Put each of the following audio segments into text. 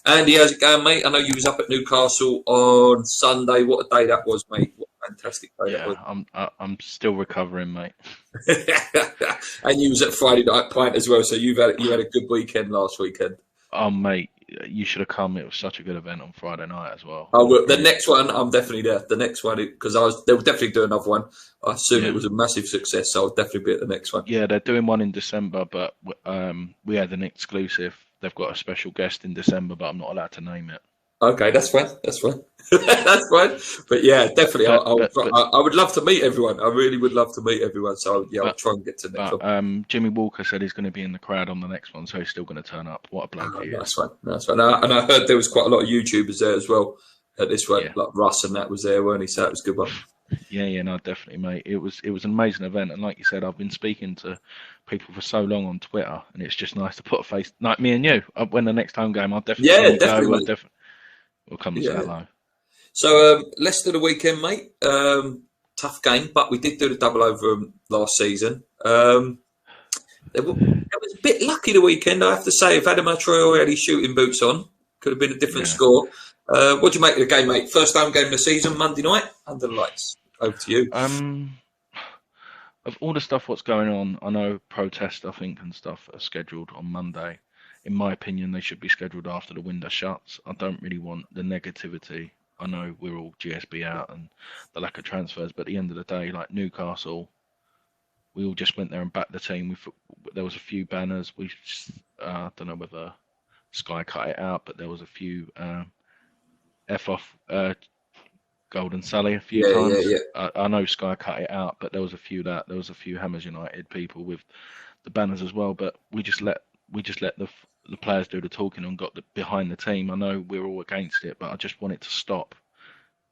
Andy, how's it going, mate? I know you was up at Newcastle on Sunday. What a day that was, mate. What a fantastic day that was. Yeah, I'm still recovering, mate. And you was at Friday Night Pint as well, so you had a good weekend last weekend. Oh, mate, you should have come. It was such a good event on Friday night as well. I It was will, the brilliant. next one, I'm definitely there. The next one, because they'll definitely do another one. I assume it Yeah, was a massive success, so I'll definitely be at the next one. yeah, they're doing one in December, but we had an exclusive. They've got a special guest in December, but I'm not allowed to name it. Okay, that's fine. That's fine. That's fine. But yeah, definitely, But but but I would love to meet everyone. I really would love to meet everyone. So yeah, I'll but try and get to the next one. Jimmy Walker said he's going to be in the crowd on the next one, so he's still going to turn up. What a bloke Oh, he is. nice one, nice one. And I heard there was quite a lot of YouTubers there as well at this one, Yeah. like Russ and that was there, weren't he? So it was a good one. Yeah, no, definitely, mate. It was an amazing event, and like you said, I've been speaking to people for so long on Twitter, and it's just nice to put a face like me and you. When the next home game, I'll definitely when Yeah, we go, definitely, we'll mate. definitely we'll come and say Yeah. hello. So Leicester the weekend, mate. Tough game, but we did do the double over 'em last season. It was a bit lucky the weekend, I have to say. If Adam Traore had his shooting boots on, could have been a different Yeah. score. What do you make of the game, mate? First home game of the season, Monday night, under the lights. Over to you. Um, of all the stuff what's going on, I know protests, I think, and stuff are scheduled on Monday. In my opinion, they should be scheduled after the window shuts. I don't really want the negativity. I know we're all GSB out and the lack of transfers, but at the end of the day, like Newcastle, we all just went there and backed the team. There was a few banners. I don't know whether Sky cut it out, but there was a few F off Golden Sally a few Yeah, yeah, times. yeah. I know Sky cut it out, but there was a few Hammers United people with the banners as well. But we just let the players do the talking and got behind the team. I know we're all against it, but I just want it to stop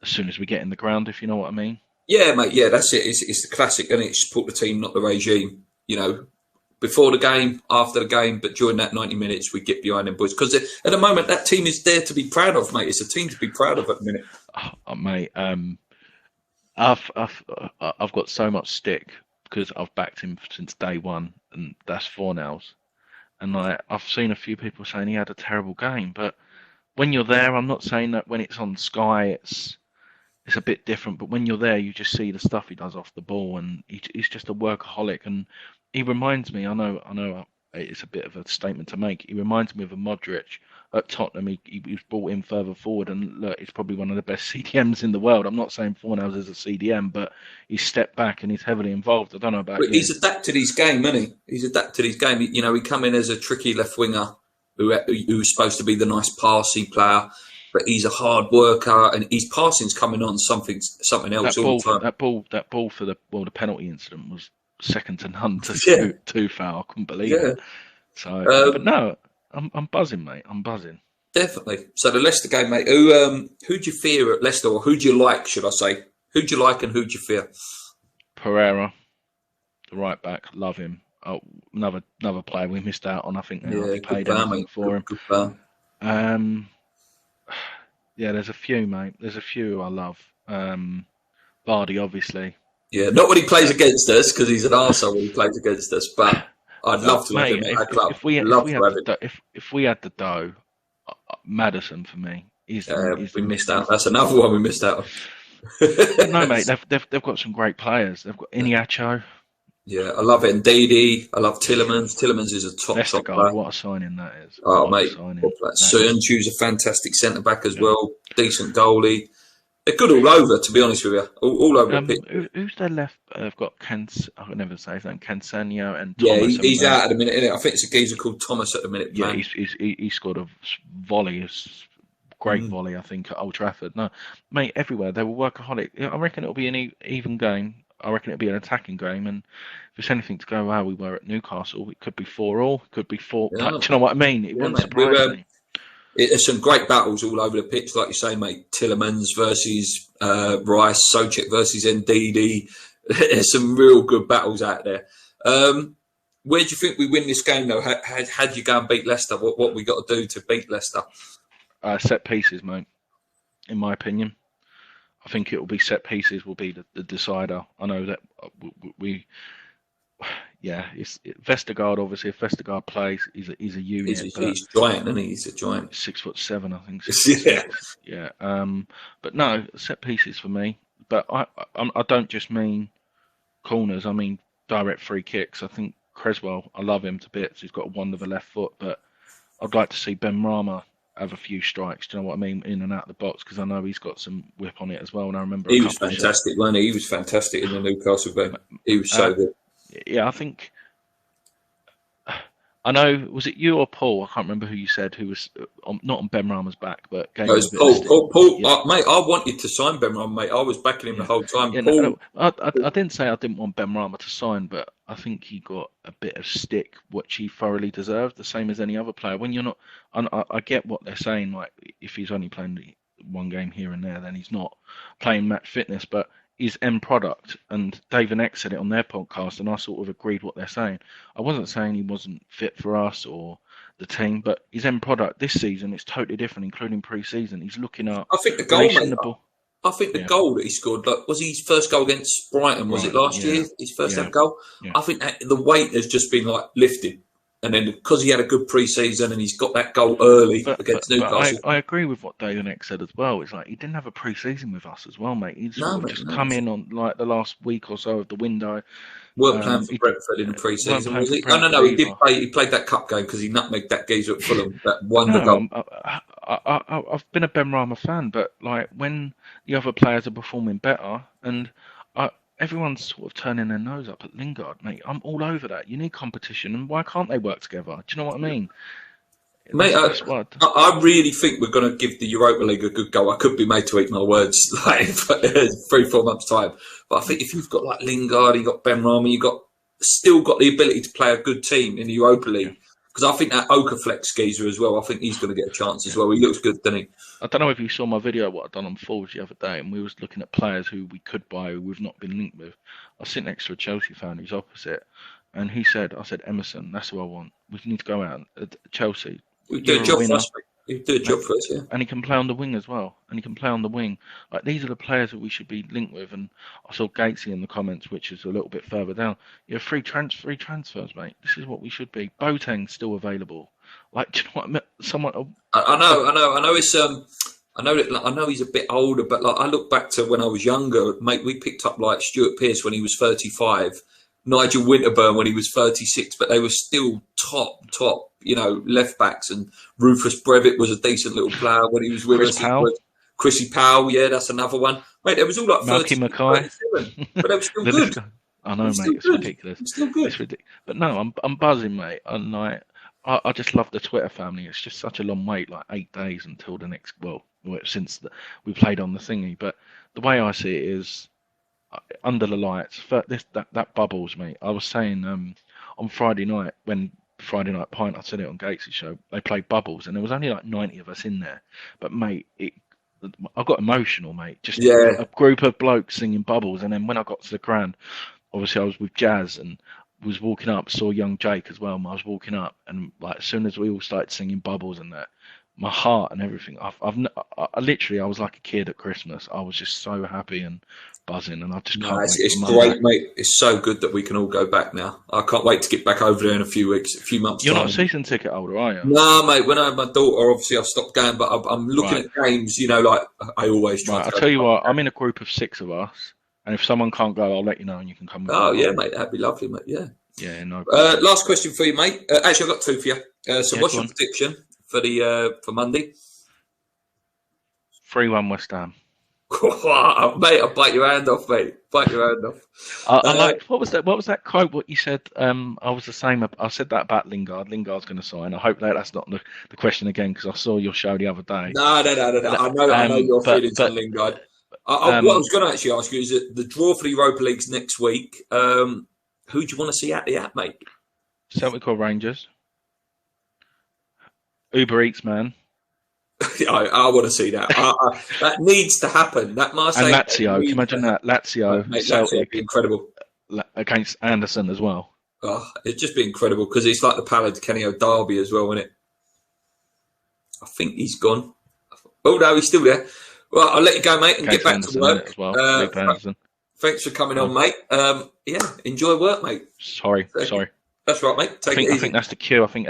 as soon as we get in the ground, if you know what I mean. Yeah, mate. Yeah, that's it. It's the classic, and it's support the team, not the regime. You know, before the game, after the game, but during that 90 minutes, we get behind them boys because at the moment that team is there to be proud of, mate. It's a team to be proud of at the minute. Mate, I've got so much stick because I've backed him since day one, and that's Fornals. And like I've seen a few people saying he had a terrible game, but when you're there, I'm not saying that when it's on Sky, it's a bit different. But when you're there, you just see the stuff he does off the ball, and he's just a workaholic. And he reminds me, I know, it's a bit of a statement to make. He reminds me of a Modric at Tottenham. He was brought in further forward, and look, he's probably one of the best CDMs in the world. I'm not saying Fornals is a CDM, but he's stepped back and he's heavily involved. I don't know about But you. he's adapted his game, hasn't he? He's adapted his game. You know, he come in as a tricky left winger who's supposed to be the nice passing player, but he's a hard worker, and his passing's coming on something else That all ball, the time. that ball for the penalty incident was second to none to Yeah, two foul. I couldn't believe yeah. it. So, but Um, no, I'm buzzing, mate. I'm buzzing. Definitely. So the Leicester game, mate. Who do you fear at Leicester, or who do you like? Should I say? Who do you like and who do you fear? Pereira, the right back, love him. Oh, another player we missed out on. I think they Yeah, hardly good paid plan, anything mate. for him. Good plan. Um, yeah, there's a few, mate. There's a few I love. Vardy, obviously. Yeah, not when he plays Uh, against us because he's an arsehole when he plays against us. But I'd love to have Mate, him at our club. if Love we to had have the him. if we had the dough, Madison for me. We missed out. That's another one we missed out But no, mate, on. they've got some great players. They've got Iniacho, Yeah, I love Ndidi. I love Tillemans. Tillemans is a top Vestergaard. player. What a signing that is! Oh, What a mate. signing Top player. that is. Soonju's a fantastic centre back as Yeah. well. Decent goalie. They're good all over, to be honest with you. All over the pitch. Who's their left? They've got I can never say his name. Cansanio and Yeah, Thomas. he's out at the minute, innit? I think it's a geezer called Thomas at the minute, Yeah, playing. he scored a volley, great Mm. volley, I think, at Old Trafford. No, mate, everywhere they were workaholic. Yeah, I reckon it'll be an even game. I reckon it'll be an attacking game, and if it's anything to go how we were at Newcastle, it could be 4-all, it could be four. Yeah, Like, do you know what I mean? It yeah, wouldn't mate. We've, surprise me. there's some great battles all over the pitch, like you say, mate. Tillemans versus Rice, Socek versus Ndidi. There's some real good battles out there. Where do you think we win this game, though? Had you go and beat Leicester? What we got to do to beat Leicester? Set pieces, mate. In my opinion, I think it will be set pieces will be the decider. I know that we yeah, Vestergaard. Obviously, if Vestergaard plays, he's a unit. He's giant, and he's a giant. 6'7", I think. Yeah. Yeah. But no, set pieces for me. But I don't just mean corners. I mean direct free kicks. I think Creswell, I love him to bits. He's got a wonderful left foot, but I'd like to see Ben Rama have a few strikes. Do you know what I mean? In and out of the box, because I know he's got some whip on it as well. And I remember he was fantastic, wasn't he? He was fantastic in the Newcastle game. He was so good. Yeah, I think. I know, was it you or Paul? I can't remember who you said who was not on Ben Rama's back, but it was Paul. Yeah. Mate, I wanted to sign Ben Rama, mate. I was backing him the whole time. Yeah, Paul... no, I didn't say I didn't want Ben Rama to sign, but I think he got a bit of stick, which he thoroughly deserved, the same as any other player. When you're not, I get what they're saying, like if he's only playing one game here and there, then he's not playing match fitness, but his end product, and Dave and X said it on their podcast, and I sort of agreed what they're saying. I wasn't saying he wasn't fit for us or the team, but his end product this season is totally different, including pre-season. He's looking up. I think the goal, mate, I think the goal that he scored, like, was his first goal against Brighton, was it last year? His first ever goal? Yeah. I think that the weight has just been like lifted. And then because he had a good pre-season and he's got that goal early against Newcastle. I agree with what Dave and X said as well. It's like he didn't have a pre-season with us as well, mate. He's just come in on like the last week or so of the window. Weren't playing for Brentford in the pre-season, was he? No, he did play. He played that cup game because he nutmegged that geezer at Fulham, that wonder goal. I've been a Ben Rama fan, but like when the other players are performing better, and everyone's sort of turning their nose up at Lingard, mate. I'm all over that. You need competition, and why can't they work together? Do you know what I mean? Mate, I really think we're going to give the Europa League a good go. I could be made to eat my words like 3-4 months' time. But I think if you've got like Lingard, you've got Ben Rama, you've still got the ability to play a good team in the Europa League. Because I think that Okaflex geezer as well, I think he's going to get a chance as well. He looks good, doesn't he? I don't know if you saw my video, what I'd done on Forge the other day, and we was looking at players who we could buy who we've not been linked with. I was sitting next to a Chelsea fan who's opposite, and I said, Emerson, that's who I want. We need to go out at Chelsea. We do a job for us. You do a job for us, yeah. And he can play on the wing as well. Like, these are the players that we should be linked with. And I saw Gatesy in the comments, which is a little bit further down. You have free transfers, mate. This is what we should be. Boateng's still available. Like, do you know what I mean? I know. It's I know he's a bit older, but like I look back to when I was younger, mate. We picked up like Stuart Pearce when he was 35. Nigel Winterburn when he was 36, but they were still top, left backs. And Rufus Brevitt was a decent little player when he was with us. Chrissy Powell, yeah, that's another one. Mate, it was all like 30, Mackay. But they were still good. I know, mate, it's ridiculous. It's still good. It's ridiculous. But no, I'm buzzing, mate. And like, I just love the Twitter family. It's just such a long wait, like 8 days until the next, since we played on the thingy. But the way I see it is, under the lights, that bubbles me. I was saying on Friday night, when Friday Night Pint, I said it on Gates's show, they played bubbles, and there was only like 90 of us in there. But mate, I got emotional, mate. Just a group of blokes singing bubbles, and then when I got to the ground, obviously I was with Jazz and was walking up, saw young Jake as well. And I was walking up, and like as soon as we all started singing bubbles and that, my heart and everything, I literally, I was like a kid at Christmas. I was just so happy and buzzing, and I just can't wait. It's great, mate. It's so good that we can all go back now. I can't wait to get back over there in a few months. You're not a season ticket holder, are you? No, mate. When I had my daughter, obviously I've stopped going, but I'm looking at games, like I always try. I'll tell you what, I'm in a group of 6 of us, and if someone can't go, I'll let you know, and you can come. Oh yeah, mate. That'd be lovely, mate. Yeah. Yeah, no. Last question for you, mate. Actually, I've got 2 for you. So what's your prediction for Monday? 3-1 West Ham. Mate, I'll bite your hand off, mate. Bite your hand off. I like, what was that quote? What you said? I was the same. I said that about Lingard. Lingard's going to sign. I hope that's not the question again, because I saw your show the other day. No. I know your feelings on Lingard. What I was going to actually ask you is that the draw for the Europa League's next week. Who do you want to see at the app, mate? Celtic or Rangers? Uber Eats, man. I want to see that. That needs to happen. That Marseille and Lazio. Can you imagine that? Lazio, Celtic, would be incredible against Anderson as well. Oh, it'd just be incredible because it's like the Pallard Kenny Derby as well, isn't it? I think he's gone. Oh no, he's still there. Well, I'll let you go, mate, and get back to work. As well. Thanks for coming on, mate. Enjoy work, mate. Sorry. That's right, mate. I think that's the cue. I think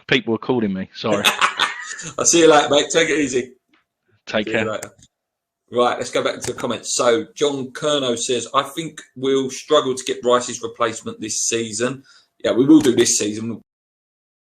people are calling me. Sorry. I'll see you later, mate. Take it easy. Take care. Right, let's go back to the comments. So John Kerno says, I think we'll struggle to get Rice's replacement this season. Yeah, we will do this season.